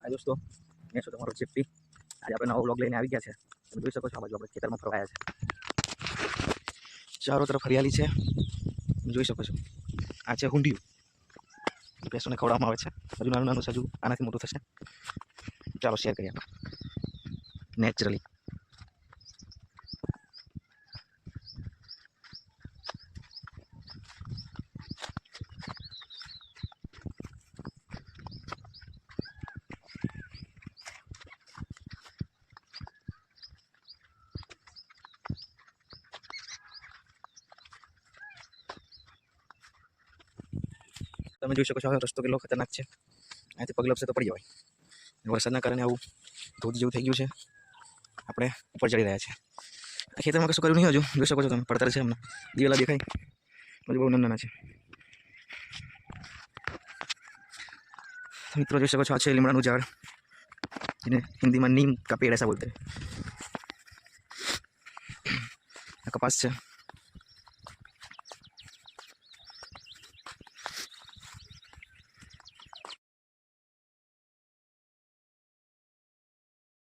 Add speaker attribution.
Speaker 1: હા દોસ્તો, મેં છું તમારો ચીફી. આજે આપણે નવો વ્લોગ લઈને આવી ગયા છે. તમે જોઈ શકો છો આ બાજુ આપણે ખેતરમાં ફરવાયા છે. ચારો તરફ હરિયાળી છે, જોઈ શકો છો. આ છે હુંડિયું, ભેંસોને ખવડાવવામાં આવે છે. હજુ નાનું નાનું છે, હજુ આનાથી મોટું થશે. ચાલો શેર કરીએ આપણે નેચરલી. તમે જોઈ શકો છો રસ્તો કેટલો ખતરનાક છે. અહીંથી પગ લપસે તો પડી જવાય. વરસાદના કારણે આવું ધોધ જેવું થઈ ગયું છે. આપણે ઉપર ચડી રહ્યા છે. ખેતરમાં કશું કર્યું નહીં હજુ. જોઈ શકો છો તમે, પડતર છે હમણાં. દિવેલા દેખાય, હજુ બહુ નાના છે. મિત્રો જોઈ શકો છો, આ છે લીમડાનું ઝાડ, જેને હિન્દીમાં નીમ કા પેડ એસા બોલતે. આ કપાસ છે.